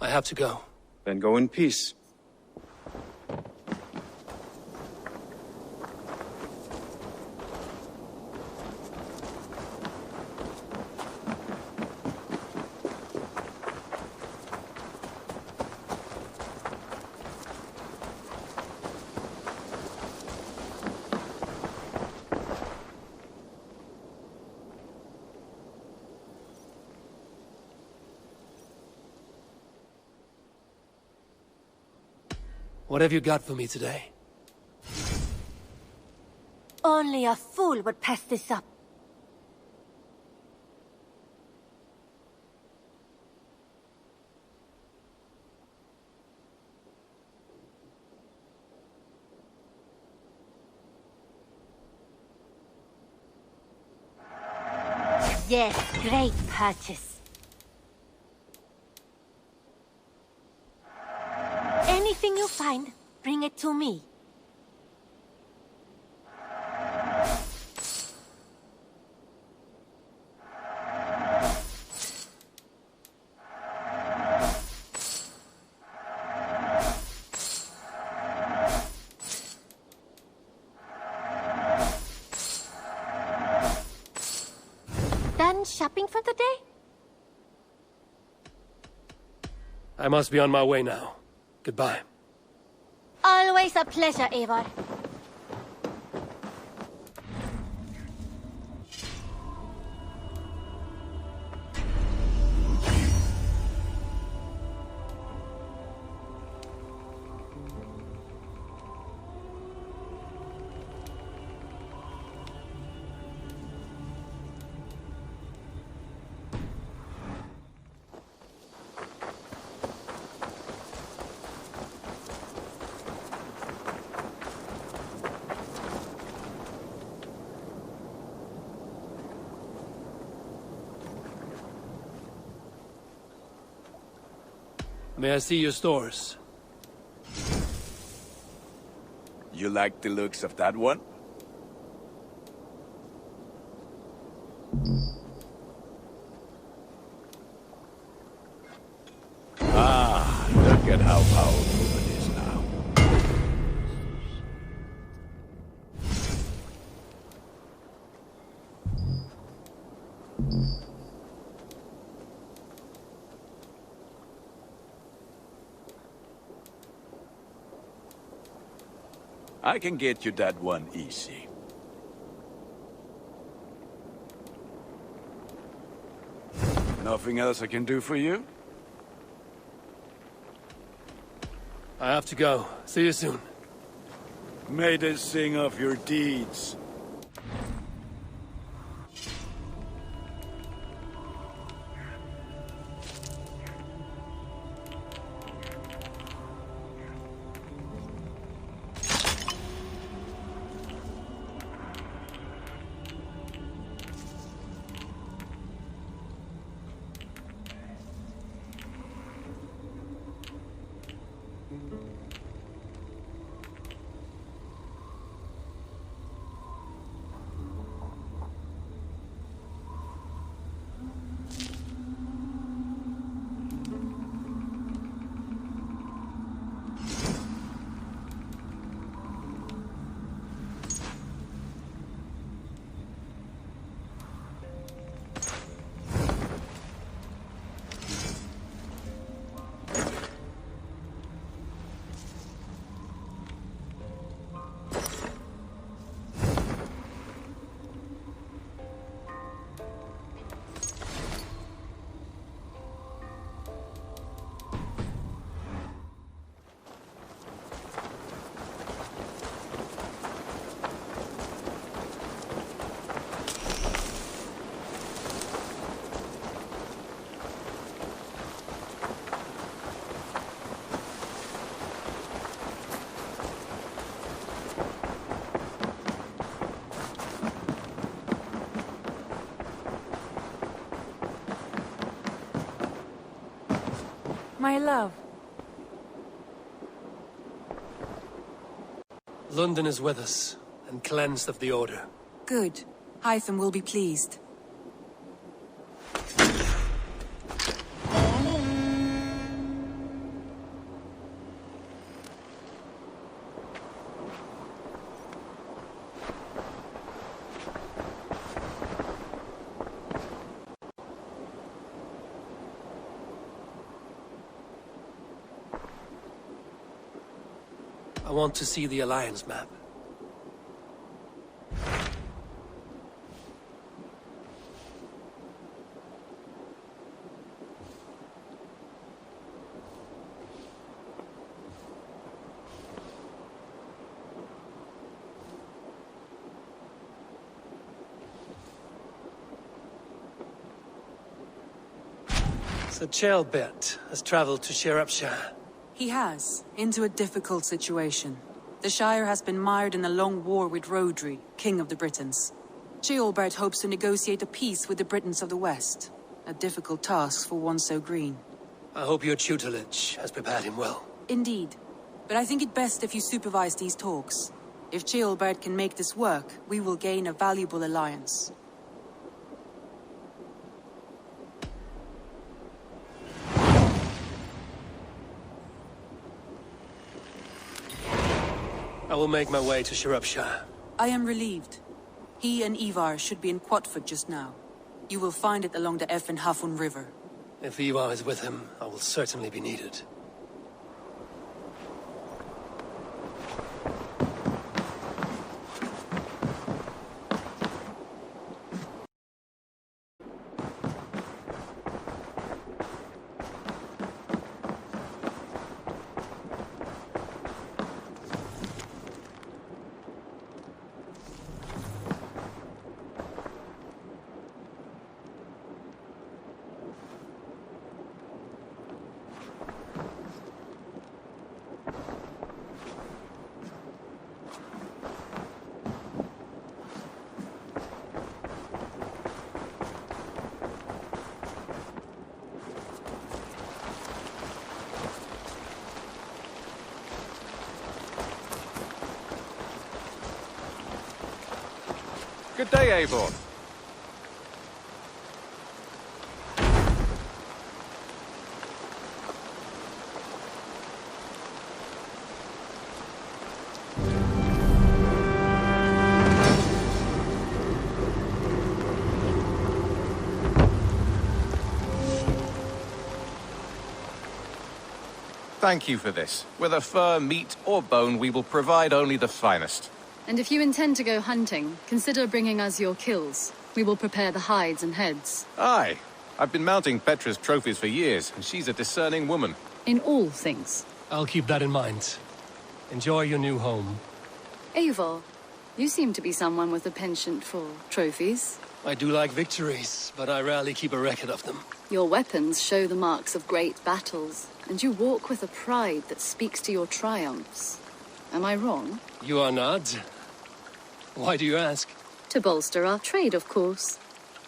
I have to go. Then go in peace. What have you got for me today? Only a fool would pass this up. Yes, great purchase. Anything you find, bring it to me. Done shopping for the day? I must be on my way now. Goodbye. Always a pleasure, Eivor. May I see your stores? You like the looks of that one? Ah, look at how powerful it is now. I can get you that one easy. Nothing else I can do for you? I have to go. See you soon. May they sing of your deeds. My love. London is with us, and cleansed of the Order. Good. Hytham will be pleased. want to see the Alliance map. So Chaelbert has traveled to Shropshire. He has, into a difficult situation. The Shire has been mired in a long war with Rhodri, King of the Britons. Ceolbert hopes to negotiate a peace with the Britons of the West. A difficult task for one so green. I hope your tutelage has prepared him well. Indeed. But I think it best if you supervise these talks. If Ceolbert can make this work, we will gain a valuable alliance. I will make my way to Shropshire. I am relieved. He and Ivar should be in Quatford just now. You will find it along the Effen Hafun River. If Ivar is with him, I will certainly be needed. Good day, Eivor. Thank you for this. Whether fur, meat, or bone, we will provide only the finest. And if you intend to go hunting, consider bringing us your kills. We will prepare the hides and heads. Aye. I've been mounting Petra's trophies for years, and she's a discerning woman. In all things. I'll keep that in mind. Enjoy your new home. Eivor, you seem to be someone with a penchant for trophies. I do like victories, but I rarely keep a record of them. Your weapons show the marks of great battles, and you walk with a pride that speaks to your triumphs. Am I wrong? You are not. Why do you ask? To bolster our trade, of course.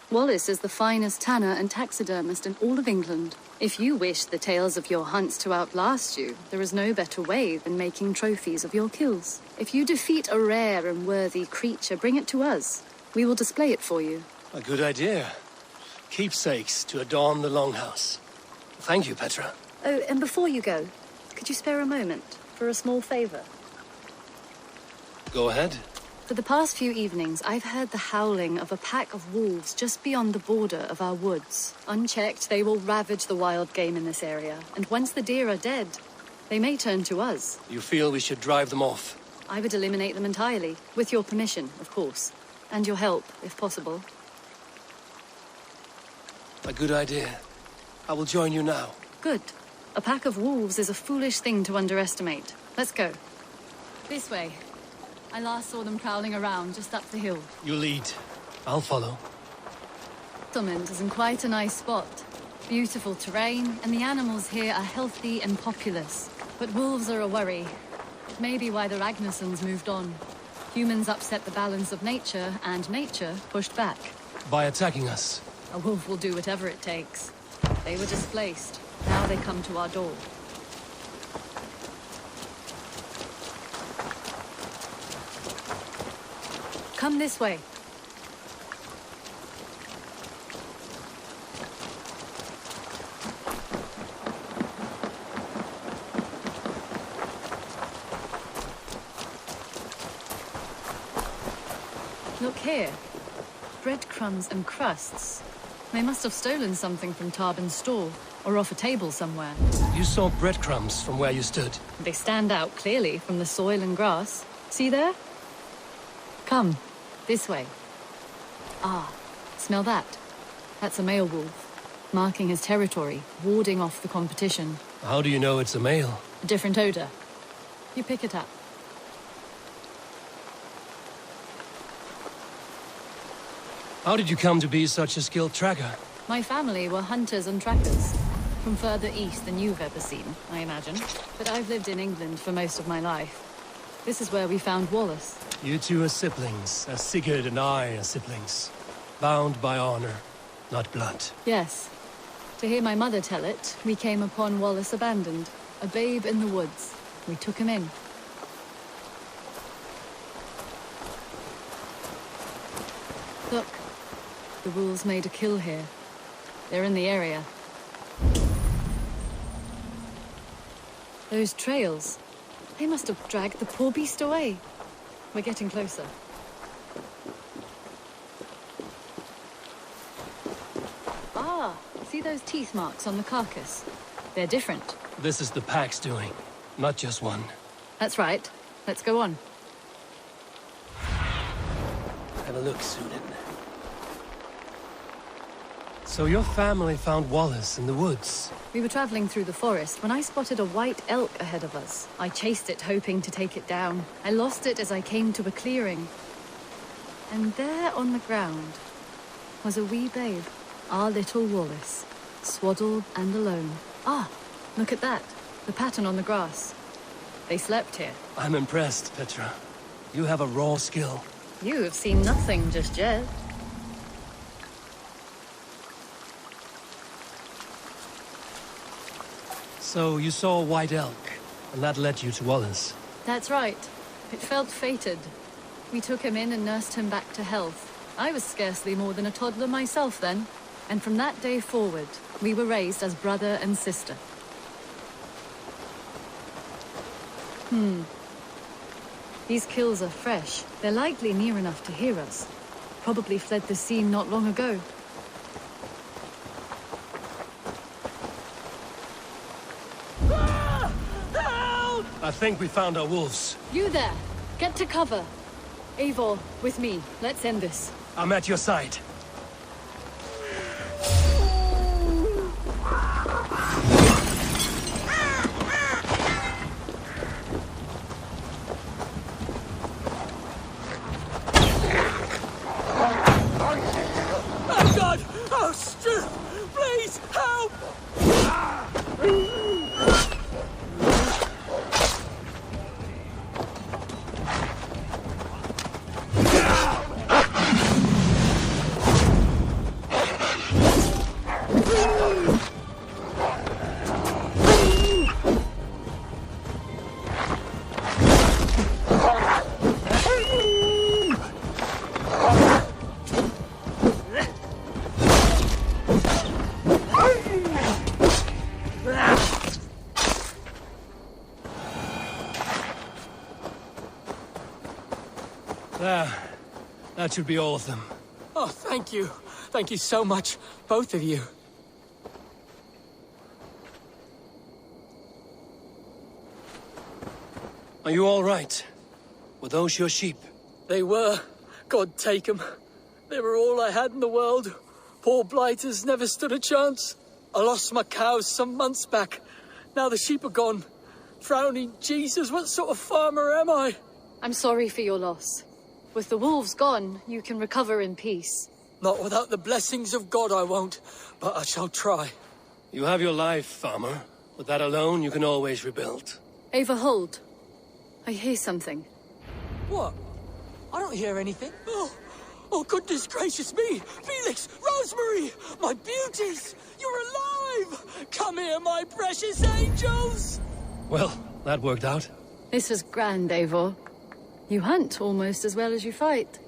Wallace is the finest tanner and taxidermist in all of England. If you wish the tales of your hunts to outlast you, there is no better way than making trophies of your kills. If you defeat a rare and worthy creature, bring it to us. We will display it for you. A good idea. Keepsakes to adorn the longhouse. Thank you, Petra. Oh, and before you go, could you spare a moment for a small favor? Go ahead. For the past few evenings, I've heard the howling of a pack of wolves just beyond the border of our woods. Unchecked, they will ravage the wild game in this area, and once the deer are dead, they may turn to us. You feel we should drive them off? I would eliminate them entirely, with your permission, of course, and your help, if possible. A good idea. I will join you now. Good. A pack of wolves is a foolish thing to underestimate. Let's go. This way. I last saw them prowling around just up the hill. You lead. I'll follow. Settlement is in quite a nice spot. Beautiful terrain, and the animals here are healthy and populous. But wolves are a worry. It may be why the Ragnarsons moved on. Humans upset the balance of nature, and nature pushed back. By attacking us? A wolf will do whatever it takes. They were displaced. Now they come to our door. Come this way. Look here. Breadcrumbs and crusts. They must have stolen something from Tarben's store. or off a table somewhere. You saw breadcrumbs from where you stood. They stand out clearly from the soil and grass. See there? Come, this way. Ah, smell that? That's a male wolf, marking his territory, warding off the competition. How do you know it's a male? A different odor. You pick it up. How did you come to be such a skilled tracker? My family were hunters and trackers. From further east than you've ever seen, I imagine. But I've lived in England for most of my life. This is where we found Wallace. You two are siblings, as Sigurd and I are siblings. Bound by honor, not blood. Yes. To hear my mother tell it, we came upon Wallace abandoned, a babe in the woods. We took him in. Look, the wolves made a kill here. They're in the area. Those trails, they must have dragged the poor beast away. We're getting closer. Ah, see those teeth marks on the carcass? They're different. This is the pack's doing, not just one. That's right. Let's go on. Have a look, Sunan. So your family found Wallace in the woods? We were traveling through the forest when I spotted a white elk ahead of us. I chased it, hoping to take it down. I lost it as I came to a clearing. And there on the ground was a wee babe, our little Wallace, swaddled and alone. Ah, look at that, the pattern on the grass. They slept here. I'm impressed, Petra. You have a raw skill. You have seen nothing just yet. So you saw a white elk, and that led you to Wallace. That's right. It felt fated. We took him in and nursed him back to health. I was scarcely more than a toddler myself then. And from that day forward, we were raised as brother and sister. These kills are fresh. They're likely near enough to hear us. Probably fled the scene not long ago. I think we found our wolves. You there! Get to cover! Eivor, with me. Let's end this. I'm at your side. Oh God! Oh, Stu! Please, help! There. That should be all of them. Oh, thank you. Thank you so much, both of you. Are you all right? Were those your sheep? They were. God take 'em. They were all I had in the world. Poor blighters never stood a chance. I lost my cows some months back. Now the sheep are gone. Frowning Jesus, what sort of farmer am I? I'm sorry for your loss. With the wolves gone, you can recover in peace. Not without the blessings of God I won't, but I shall try. You have your life, farmer. With that alone, you can always rebuild. Ava, hold. I hear something. What? I don't hear anything. Oh, goodness gracious me! Felix, Rosemary, my beauties! You're alive! Come here, my precious angels! Well, that worked out. This was grand, Eivor. You hunt almost as well as you fight.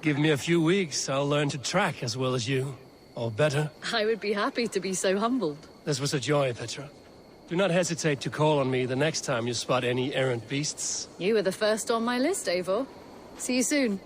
Give me a few weeks, I'll learn to track as well as you. Or better. I would be happy to be so humbled. This was a joy, Petra. Do not hesitate to call on me the next time you spot any errant beasts. You were the first on my list, Eivor. See you soon.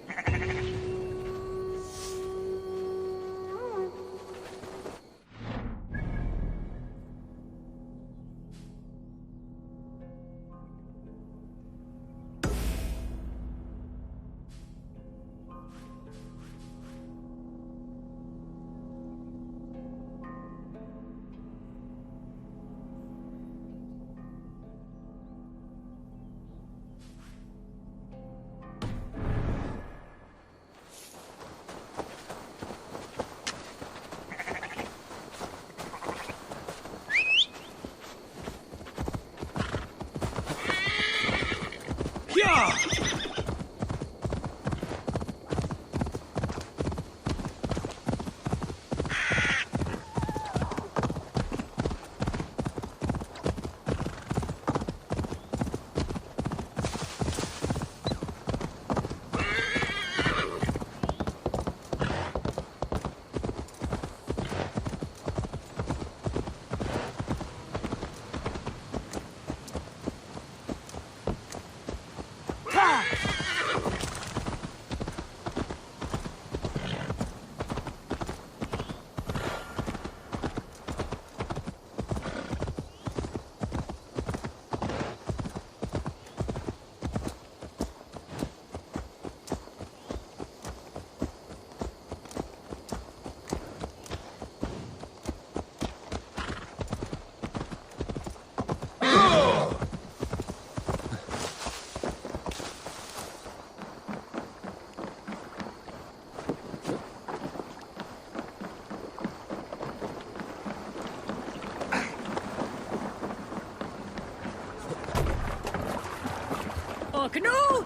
a canoe!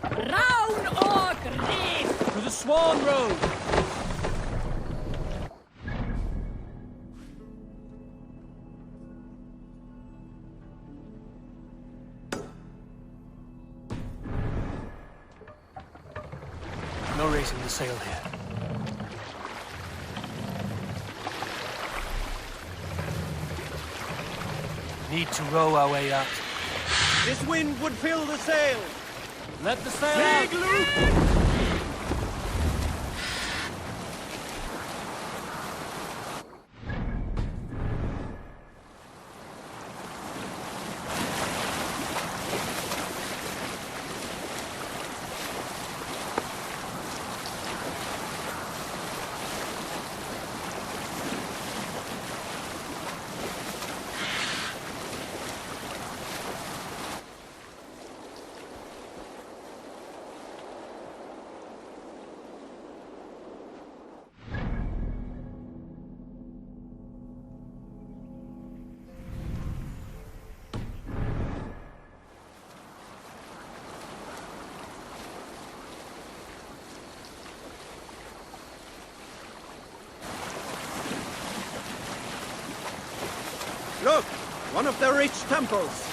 Round or grave! To the Swan Road! No raising the sail here. Need to row our way out. This wind would fill the sail. Let the sail out! Look! One of the rich temples!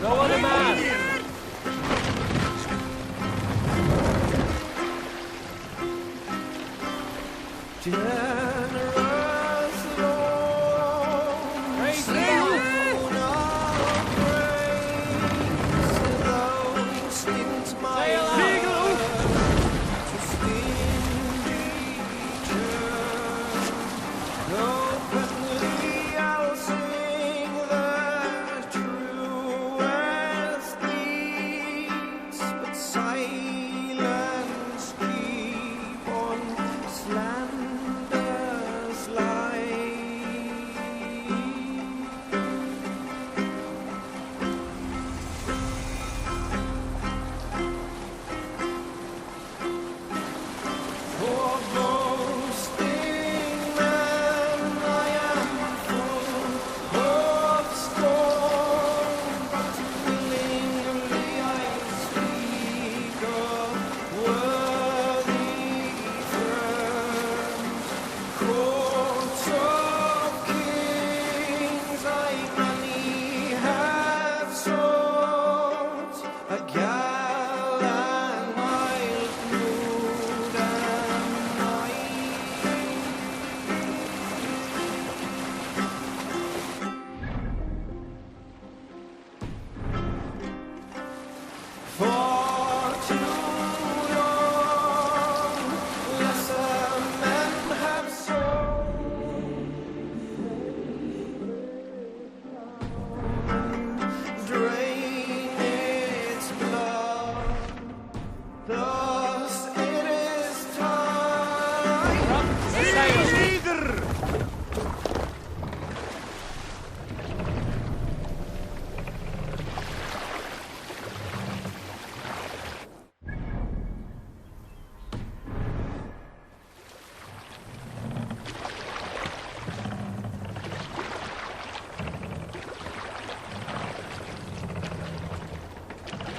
No other man! Raise the sail out!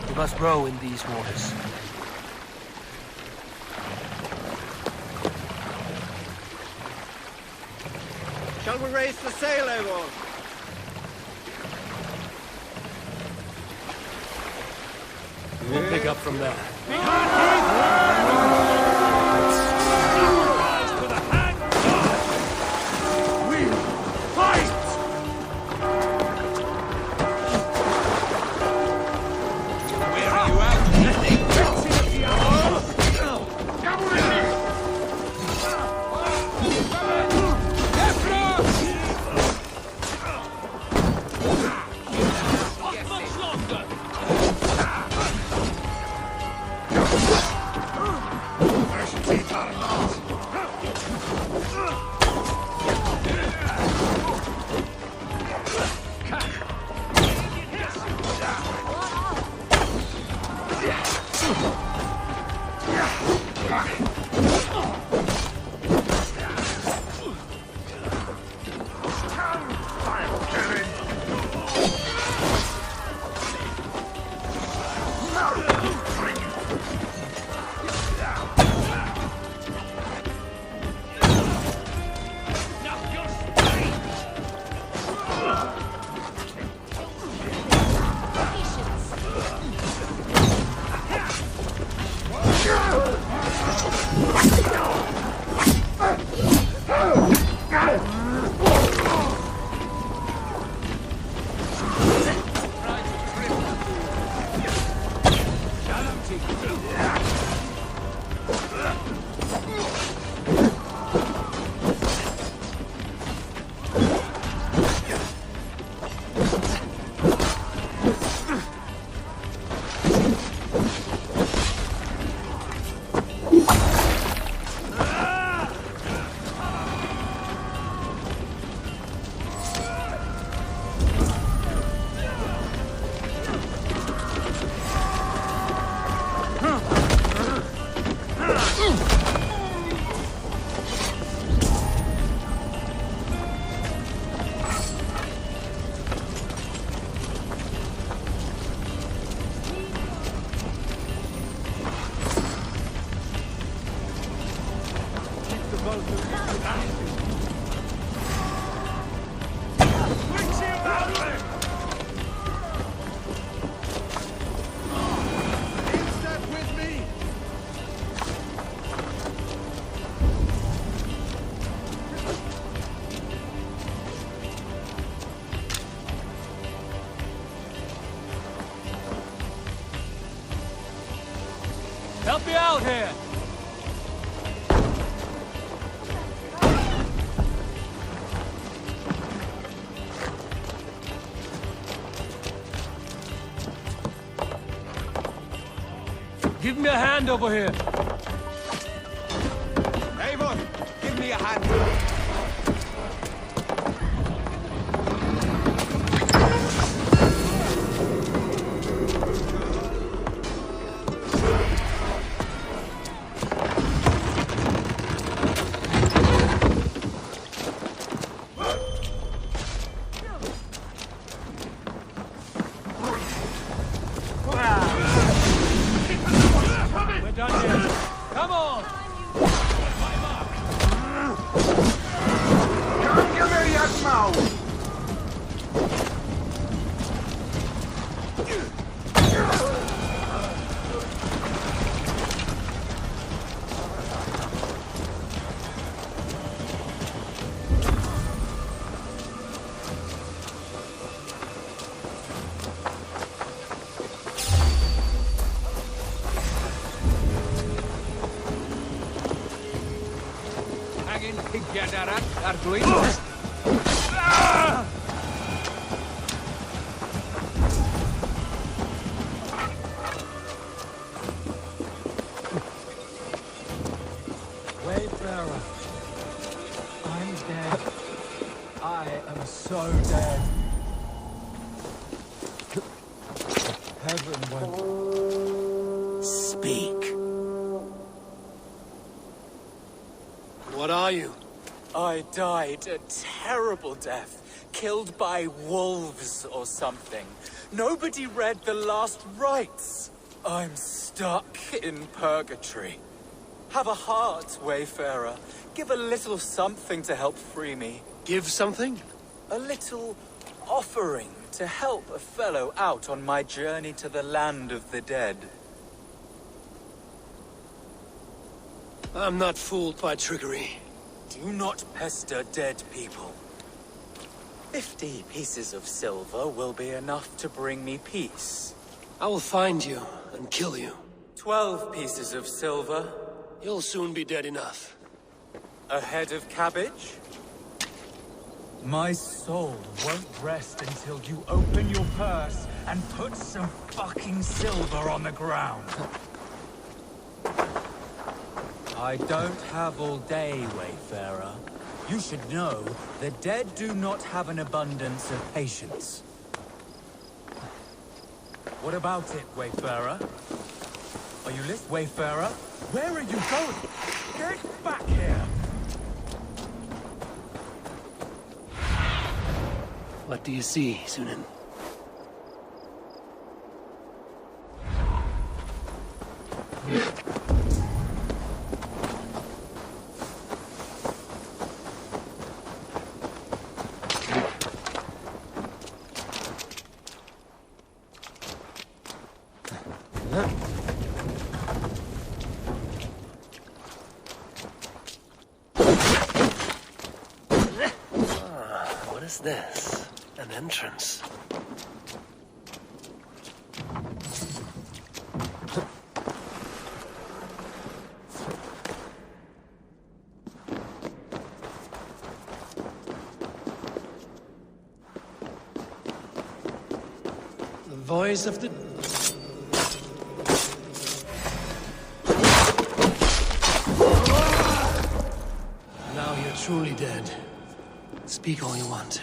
We must row in these waters. Shall we raise the sail, Eivor? We'll pick up from there. Help me out here! Give me a hand over here! Eivor, give me a hand! Wayfarer, I'm dead. I am so dead. Heaven went. Speak. What are you? I died a terrible death, killed by wolves or something. Nobody read the last rites. I'm stuck in purgatory. Have a heart, Wayfarer. Give a little something to help free me. Give something? A little offering to help a fellow out on my journey to the land of the dead. I'm not fooled by trickery. Do not pester dead people. 50 pieces of silver will be enough to bring me peace. I will find you and kill you. 12 pieces of silver. You'll soon be dead enough. A head of cabbage? My soul won't rest until you open your purse and put some fucking silver on the ground. I don't have all day, Wayfarer. You should know, the dead do not have an abundance of patience. What about it, Wayfarer? Are you listening, wayfarer? Where are you going? Get back here! What do you see, Sunan? What is this? An entrance. The voice of the... Now you're truly dead. Speak all you want.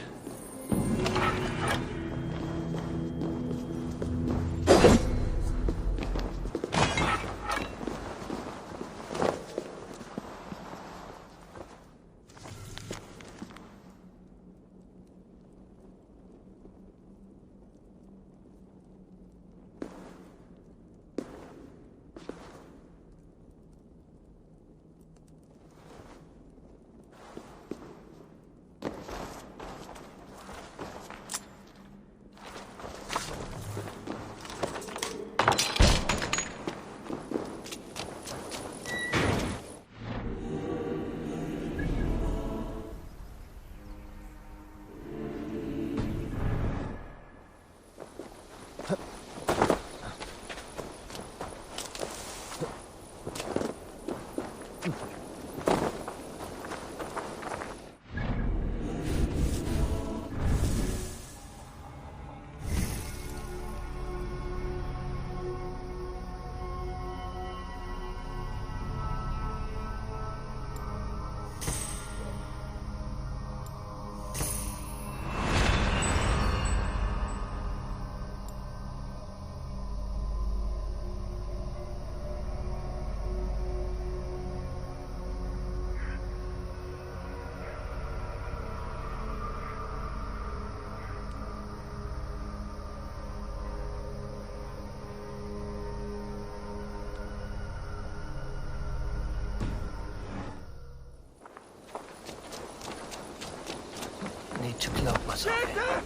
Need to cloak myself here.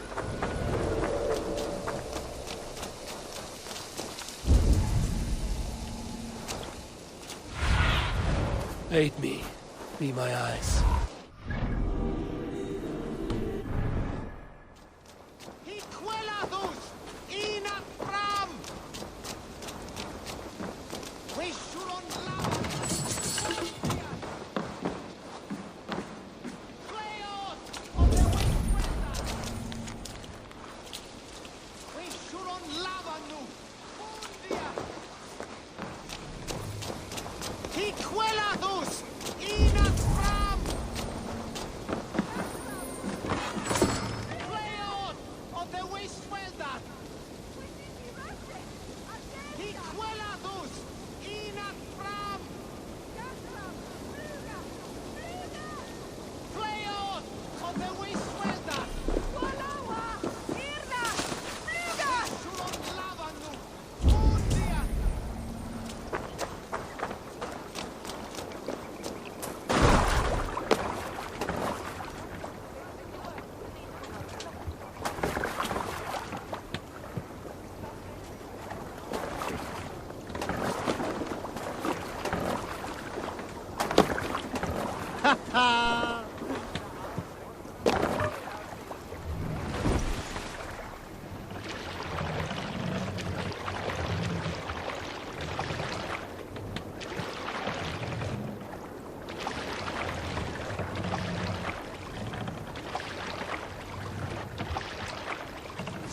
Aid me. Be my eyes.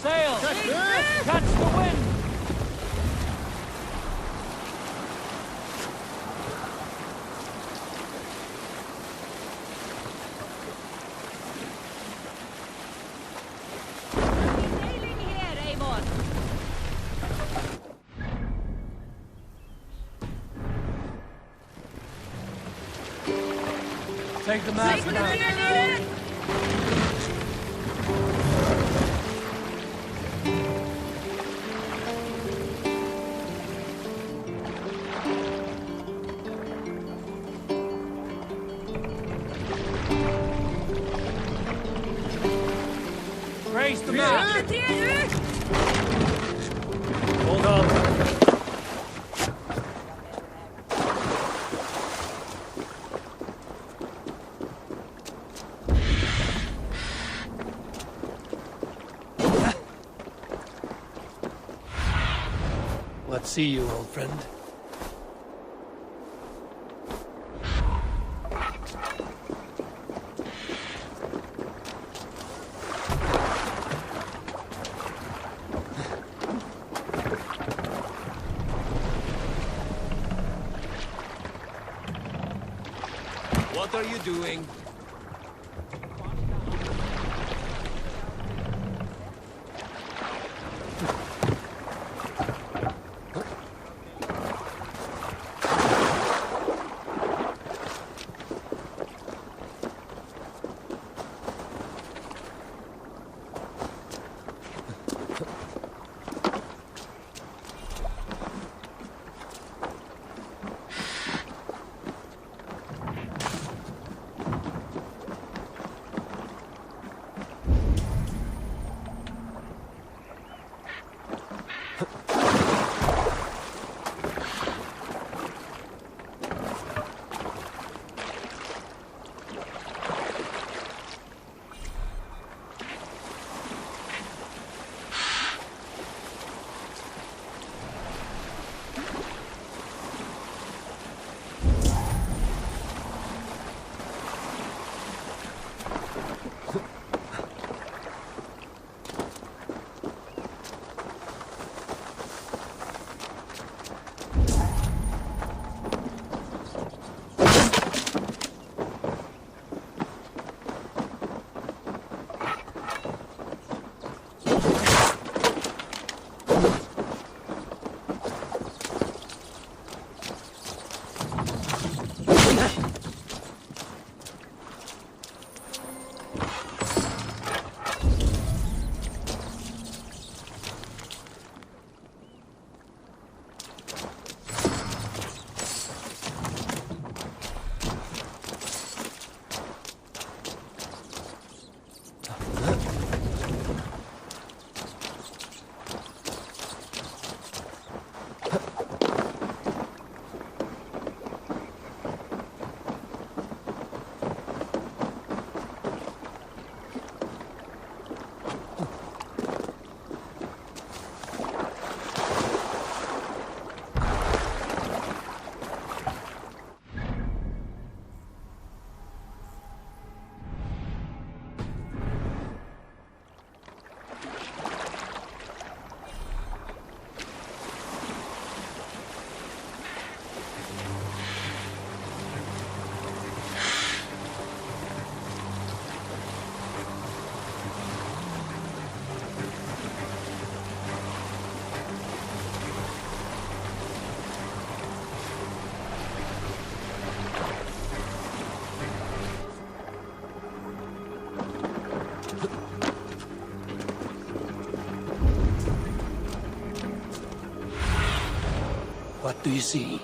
Sail! Catch the wind! take the mask now. Raise the map! Hold on. Let's see you, old friend. What are you doing? What do you see?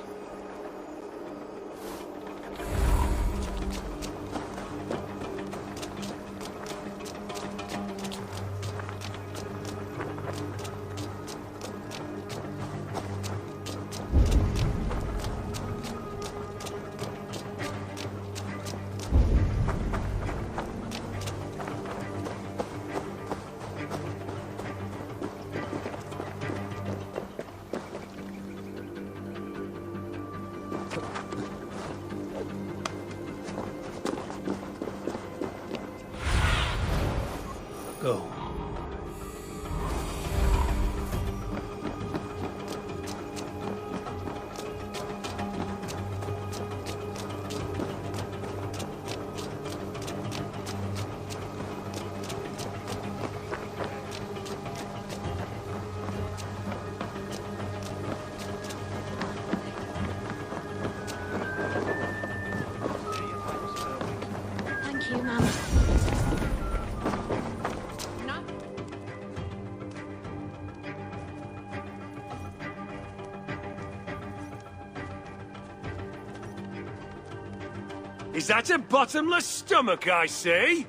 Is that a bottomless stomach I see?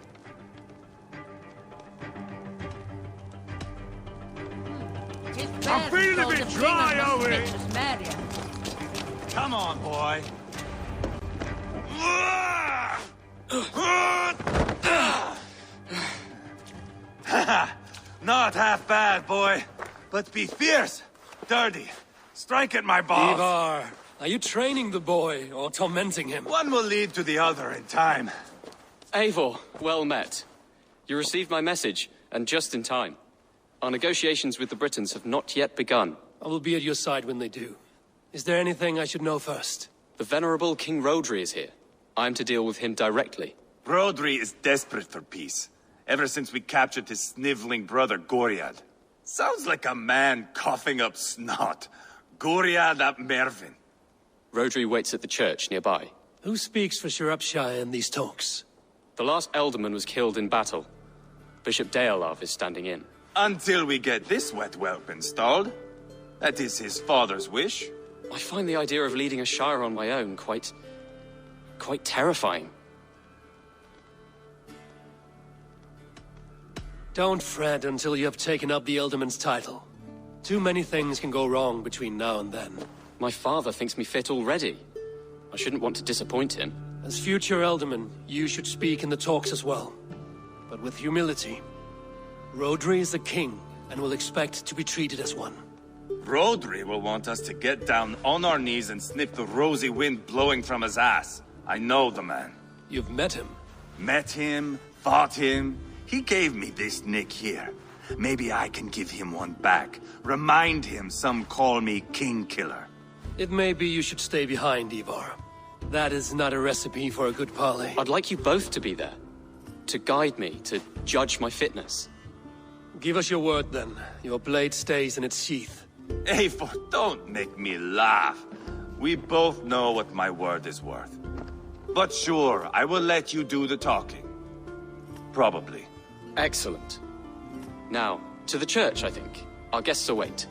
I'm feeling a bit dry, Owen! Come on, boy. Not half bad, boy. But be fierce, dirty. Strike at my balls. Ivar, are you training the boy or tormenting him? One will lead to the other in time. Eivor, well met. You received my message, and just in time. Our negotiations with the Britons have not yet begun. I will be at your side when they do. Is there anything I should know first? The venerable King Rodri is here. I am to deal with him directly. Rodri is desperate for peace, ever since we captured his sniveling brother Goriad. Sounds like a man coughing up snot. Goriad ap Mervin. Rodri waits at the church nearby. Who speaks for Shropshire in these talks? The last alderman was killed in battle. Bishop Deolav is standing in. Until we get this wet whelp installed. That is his father's wish. I find the idea of leading a shire on my own quite terrifying. Don't fret until you have taken up the Ealdorman's title. Too many things can go wrong between now and then. My father thinks me fit already. I shouldn't want to disappoint him. As future Ealdorman, you should speak in the talks as well. But with humility. Rodri is the king, and will expect to be treated as one. Rodri will want us to get down on our knees and sniff the rosy wind blowing from his ass. I know the man. You've met him? Met him, fought him. He gave me this nick here. Maybe I can give him one back. Remind him some call me King Killer. It may be you should stay behind, Ivar. That is not a recipe for a good parley. I'd like you both to be there. To guide me, to judge my fitness. Give us your word, then. Your blade stays in its sheath. Eivor, don't make me laugh. We both know what my word is worth. But sure, I will let you do the talking. Probably. Excellent. Now, to the church, I think. Our guests await.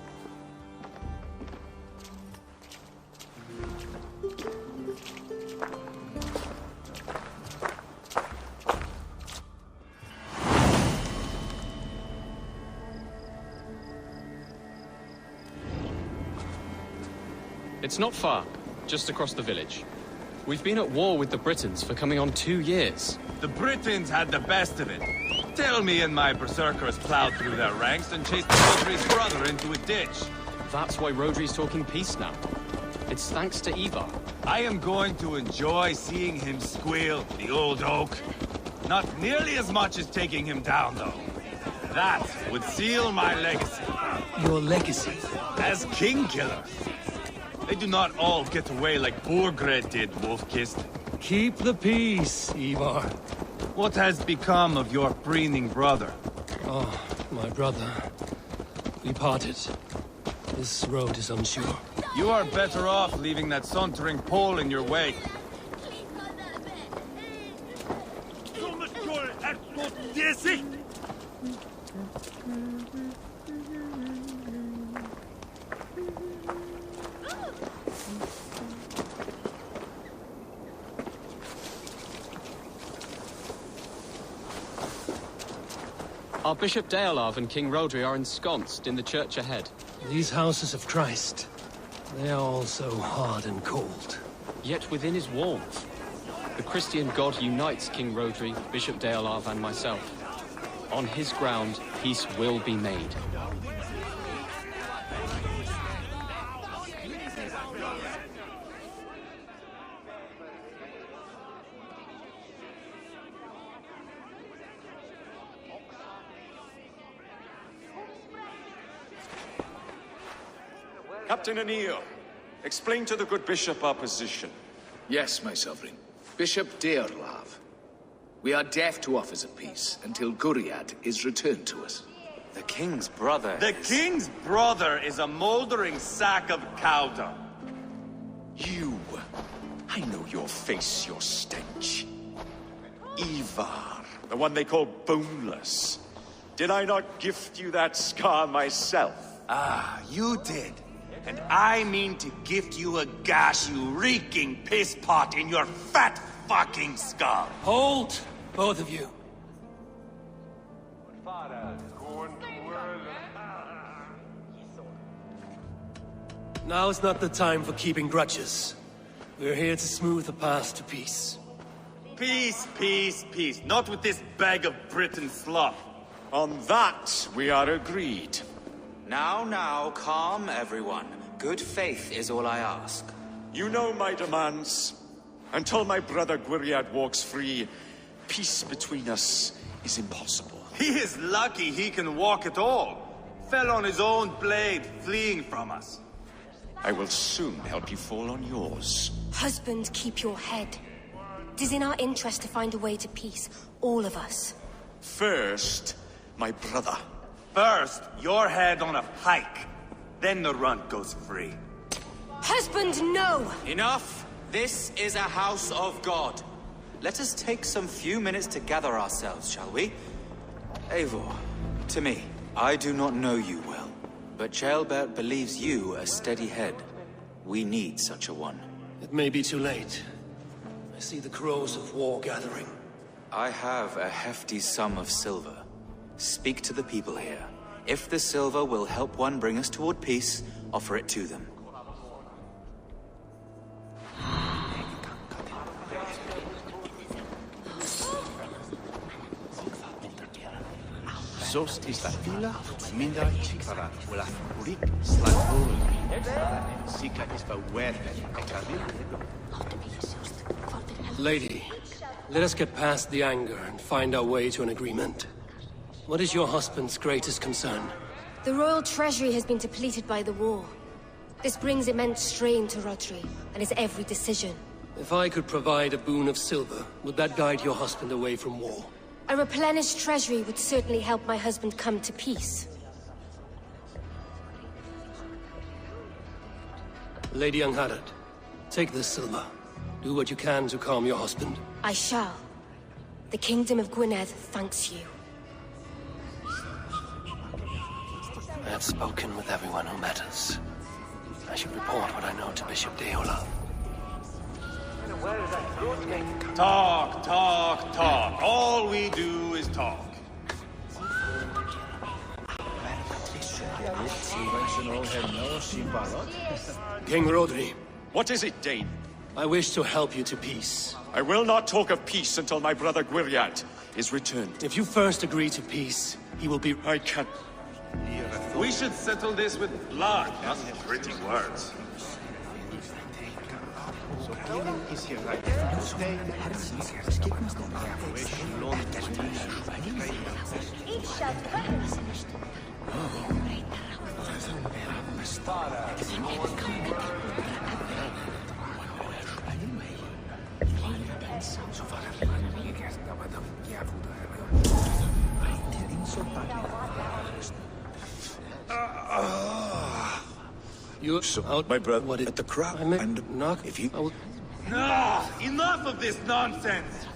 It's not far, just across the village. We've been at war with the Britons for coming on 2 years. The Britons had the best of it. Tell me and my berserkers plowed through their ranks and chased Rodri's brother into a ditch. That's why Rodri's talking peace now. It's thanks to Ivar. I am going to enjoy seeing him squeal, the old oak. Not nearly as much as taking him down, though. That would seal my legacy. Your legacy? As King Killer. They do not all get away like Borgred did, Wolf-Kissed. Keep the peace, Ivar. What has become of your preening brother? Oh, my brother. We parted. This road is unsure. You are better off leaving that sauntering Pole in your wake. Our Bishop Deolav and King Rodri are ensconced in the church ahead. These houses of Christ, they are all so hard and cold. Yet within is warmth. The Christian God unites King Rodri, Bishop Deolav, and myself. On his ground, peace will be made. Captain Anil, explain to the good bishop our position. Yes, my sovereign. Bishop Deolav. We are deaf to offers of peace until Guriad is returned to us. The king's brother The king's brother is a mouldering sack of cow dung. You! I know your face, your stench. Ivar, the one they call boneless. Did I not gift you that scar myself? Ah, you did. And I mean to gift you a gash, you reeking piss pot in your fat fucking skull! Hold, both of you. Now's not the time for keeping grudges. We're here to smooth the path to peace. Peace, peace, peace. Not with this bag of Britain slough. On that, we are agreed. Now, calm everyone. Good faith is all I ask. You know my demands. Until my brother Gwiriad walks free, peace between us is impossible. He is lucky he can walk at all. Fell on his own blade, fleeing from us. I will soon help you fall on yours. Husband, keep your head. It is in our interest to find a way to peace, all of us. First, my brother. First, your head on a pike. Then the runt goes free. Husband, no! Enough! This is a house of God. Let us take some few minutes to gather ourselves, shall we? Eivor, to me, I do not know you well, but Ceolbert believes you a steady head. We need such a one. It may be too late. I see the crows of war gathering. I have a hefty sum of silver. Speak to the people here. If the silver will help one bring us toward peace, offer it to them. Zos is la fila, minda para wala urik slagol. Sika is va wet. Lady, let us get past the anger and find our way to an agreement. What is your husband's greatest concern? The royal treasury has been depleted by the war. This brings immense strain to Rodri, and his every decision. If I could provide a boon of silver, would that guide your husband away from war? A replenished treasury would certainly help my husband come to peace. Lady Angharad, take this silver. Do what you can to calm your husband. I shall. The Kingdom of Gwynedd thanks you. I have spoken with everyone who matters. I should report what I know to Bishop Deola. Talk, talk, talk. All we do is talk. King Rodri. What is it, Dane? I wish to help you to peace. I will not talk of peace until my brother Gwiriad is returned. If you first agree to peace, he will be... I can't... We should settle this with blood, not pretty words. Is hier right? Stay. You're out, my brother, what at the crowd, and knock. If you... No! Enough of this nonsense!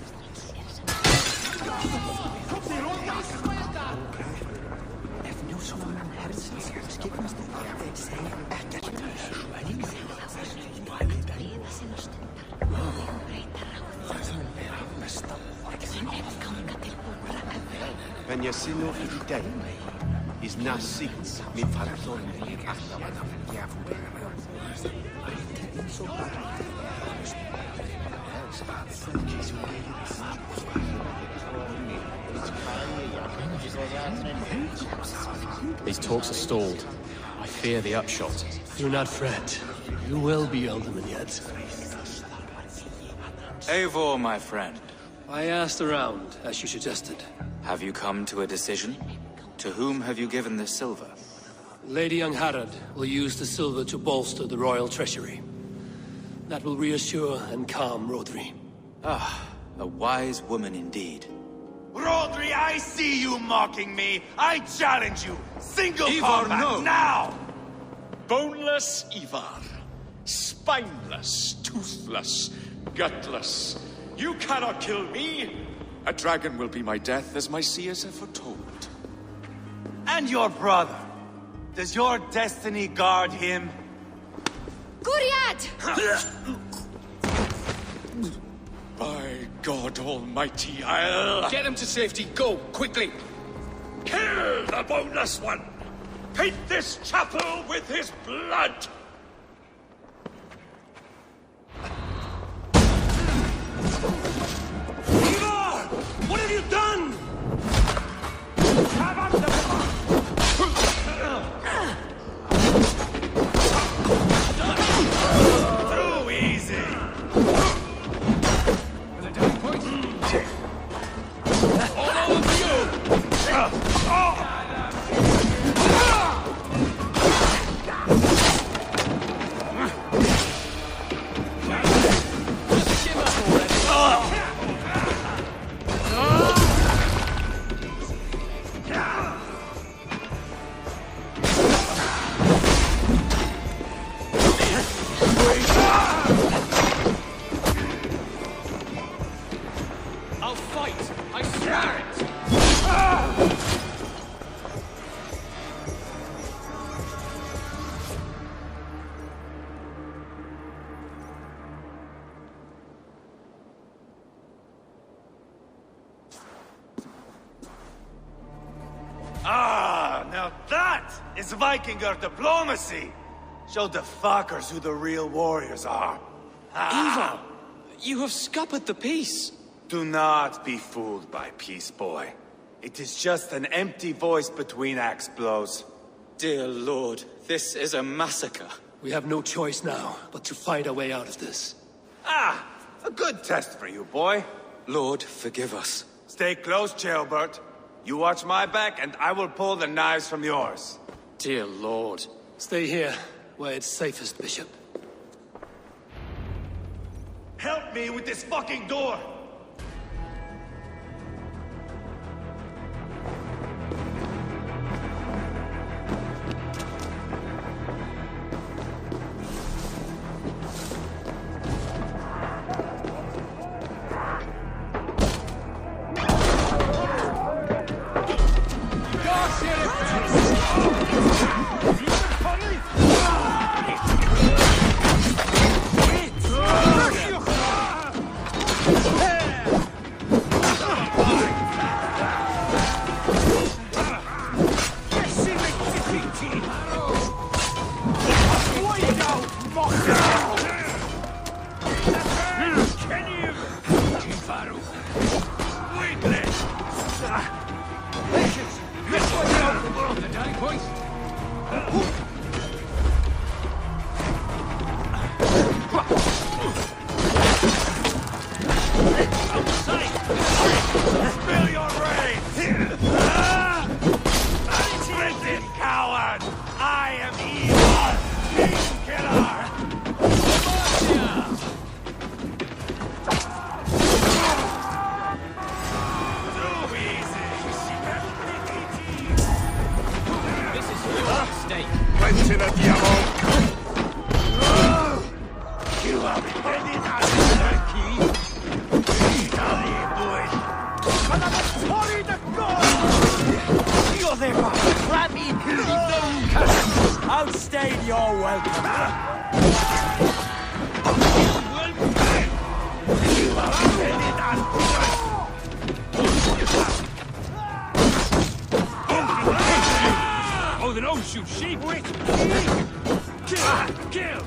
Wenn je sino idee is na six min falson These talks are stalled. I fear the upshot. Do not fret. You will be alderman yet. Eivor, my friend. I asked around, as you suggested. Have you come to a decision? To whom have you given this silver? Lady Angharad will use the silver to bolster the royal treasury. That will reassure and calm Rodri. Ah, a wise woman indeed. Rodri, I see you mocking me! I challenge you! Single Ivar, combat, no. now! Boneless Ivar. Spineless, toothless, gutless. You cannot kill me! A dragon will be my death, as my seers have foretold. And your brother? Does your destiny guard him? Gwiriad! By God Almighty, I'll... Get him to safety. Go, quickly. Kill the boneless one! Paint this chapel with his blood! Ivar! What have you done? Too easy! All over to you! I'll fight! I swear it! Ah, now that is Vikinger diplomacy! Show the fuckers who the real warriors are. Ivar! You have scuppered the peace! Do not be fooled by peace, boy. It is just an empty voice between axe blows. Dear Lord, this is a massacre. We have no choice now, but to find our way out of this. Ah, a good test for you, boy. Lord, forgive us. Stay close, Jailbert. You watch my back, and I will pull the knives from yours. Dear Lord. Stay here, where it's safest, Bishop. Help me with this fucking door! Outstayed your welcome. Oh, then don't shoot sheep. Kill!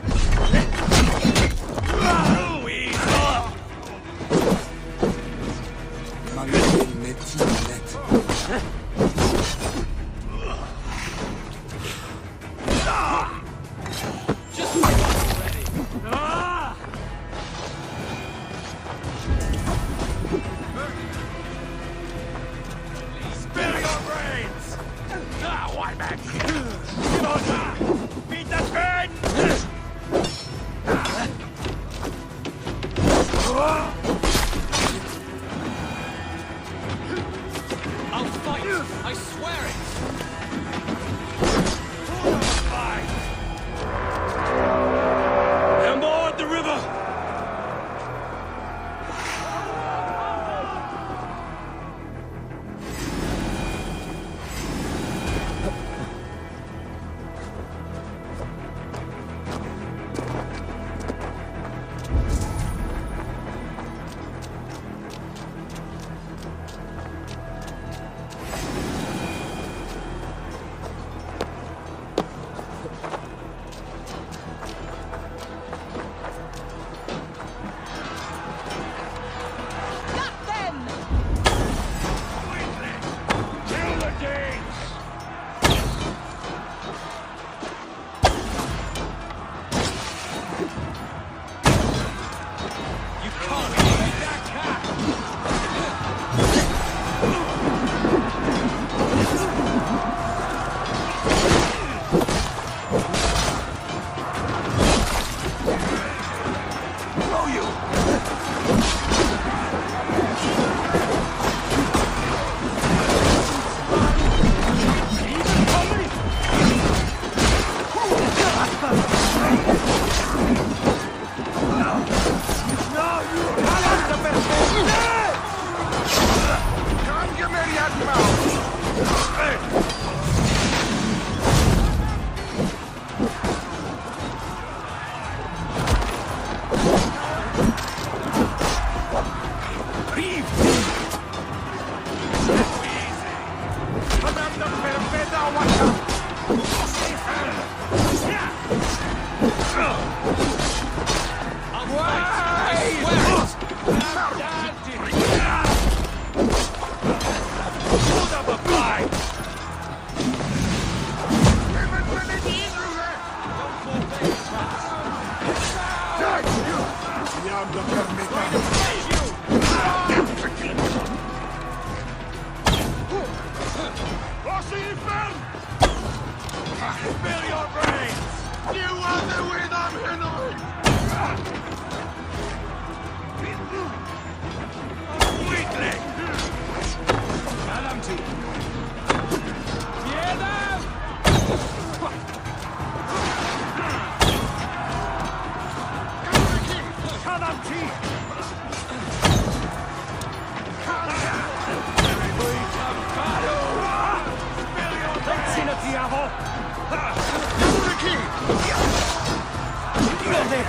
More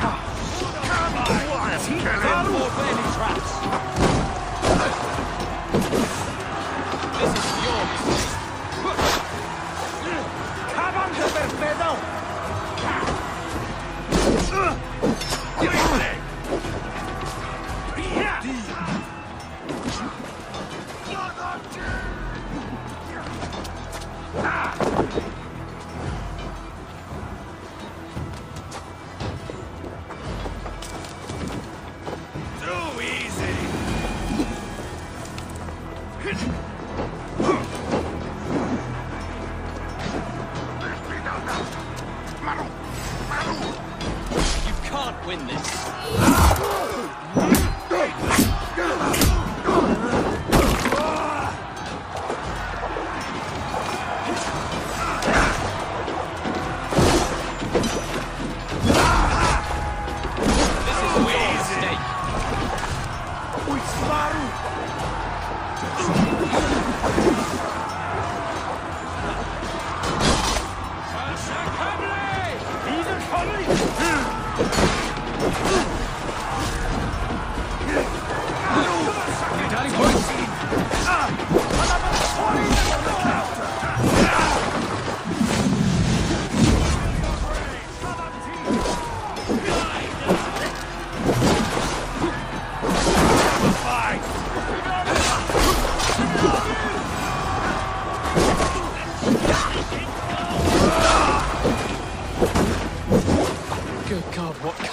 baby traps! This is your mistake! Cavallo perfetto! Win this.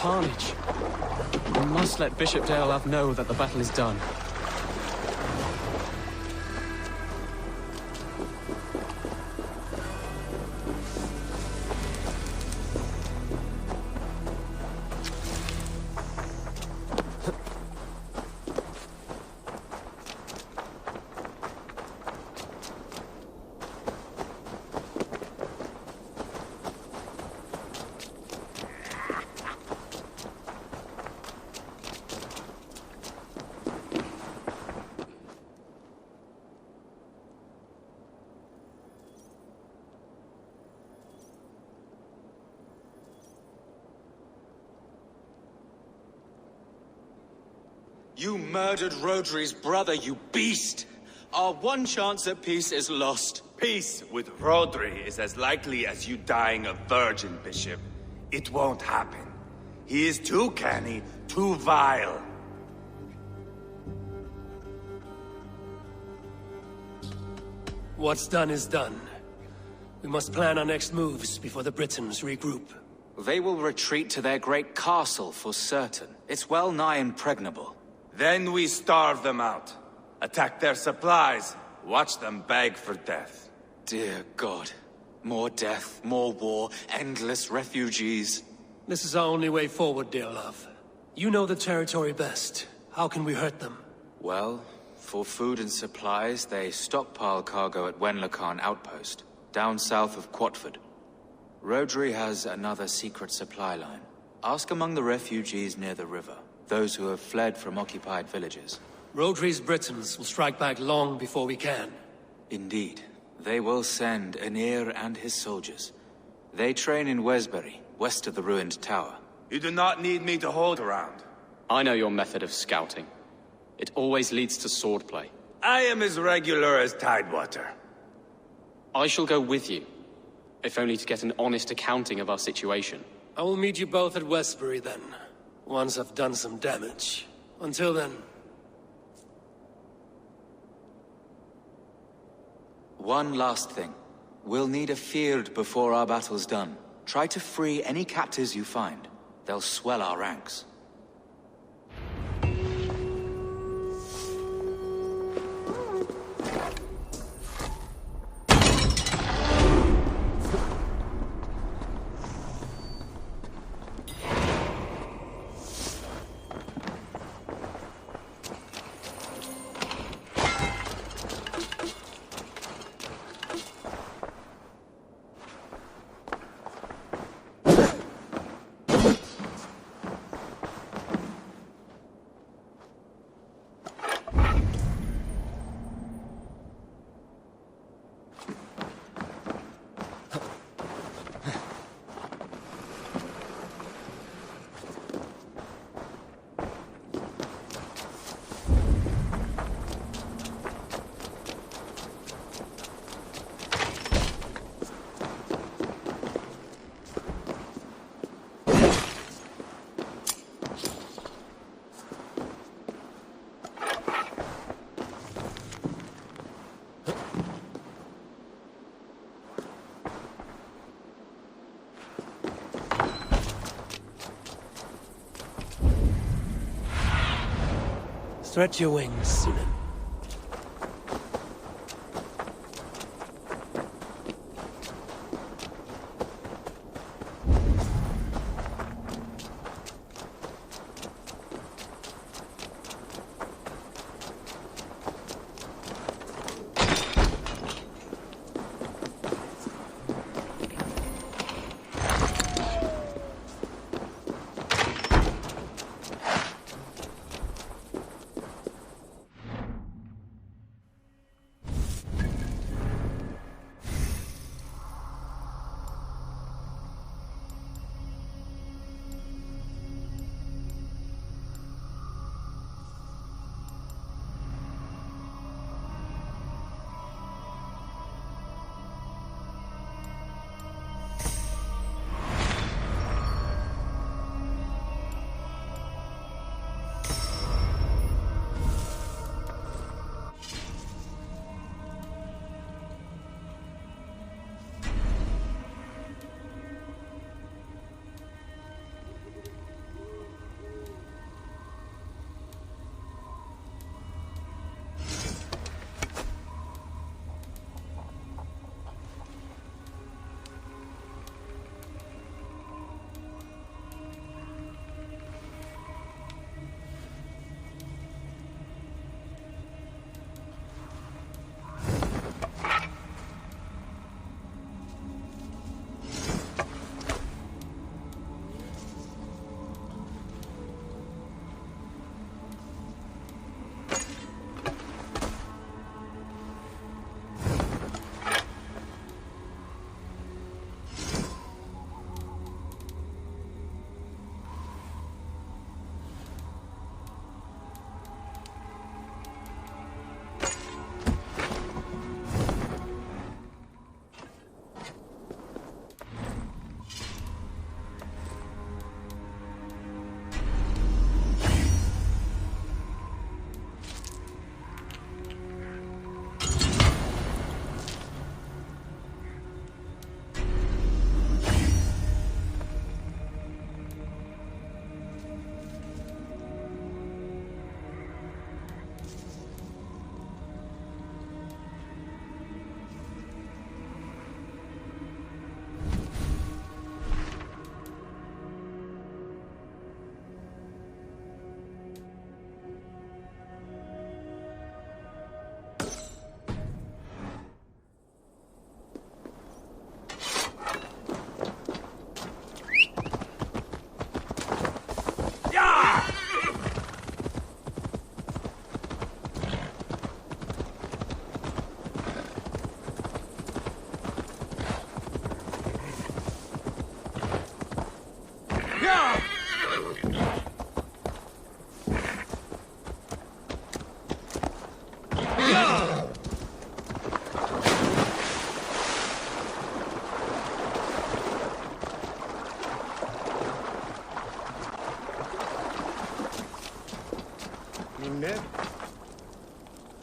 Carnage. We must let Bishop Deolav know that the battle is done. You murdered Rodri's brother, you beast! Our one chance at peace is lost. Peace with Rodri is as likely as you dying a virgin, Bishop. It won't happen. He is too canny, too vile. What's done is done. We must plan our next moves before the Britons regroup. They will retreat to their great castle for certain. It's well nigh impregnable. Then we starve them out. Attack their supplies. Watch them beg for death. Dear God. More death, more war, endless refugees. This is our only way forward, Deolav. You know the territory best. How can we hurt them? Well, for food and supplies, they stockpile cargo at Wenlacan Outpost, down south of Quatford. Rodri has another secret supply line. Ask among the refugees near the river. Those who have fled from occupied villages. Rodri's Britons will strike back long before we can. Indeed. They will send Aenir and his soldiers. They train in Wesbury, west of the ruined tower. You do not need me to hold around. I know your method of scouting. It always leads to swordplay. I am as regular as Tidewater. I shall go with you, if only to get an honest accounting of our situation. I will meet you both at Westbury then. Once I've done some damage. Until then... One last thing. We'll need a field before our battle's done. Try to free any captives you find. They'll swell our ranks. Stretch your wings, Sinan.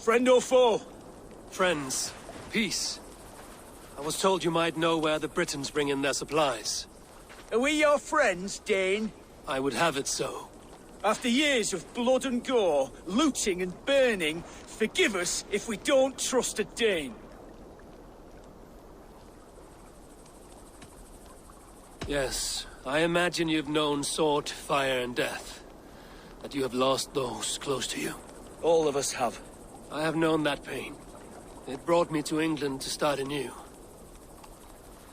Friend or foe? Friends. Peace. I was told you might know where the Britons bring in their supplies. Are we your friends, Dane? I would have it so. After years of blood and gore, looting and burning, forgive us if we don't trust a Dane. Yes, I imagine you've known sword, fire, and death. That you have lost those close to you. All of us have. I have known that pain. It brought me to England to start anew.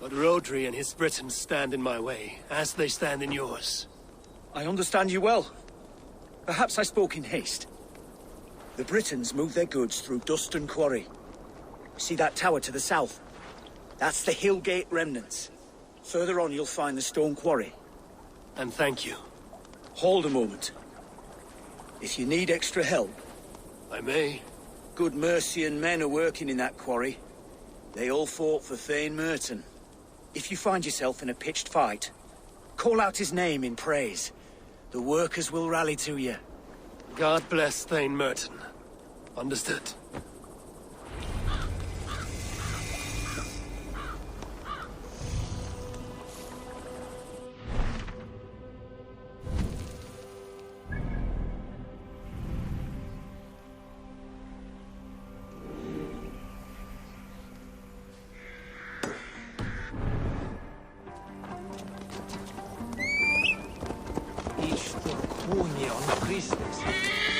But Rhodri and his Britons stand in my way, as they stand in yours. I understand you well. Perhaps I spoke in haste. The Britons move their goods through dust and quarry. See that tower to the south? That's the Hillgate remnants. Further on, you'll find the stone quarry. And thank you. Hold a moment. If you need extra help... I may. Good Mercian men are working in that quarry. They all fought for Thane Merton. If you find yourself in a pitched fight, call out his name in praise. The workers will rally to you. God bless Thane Merton. Understood. Christus.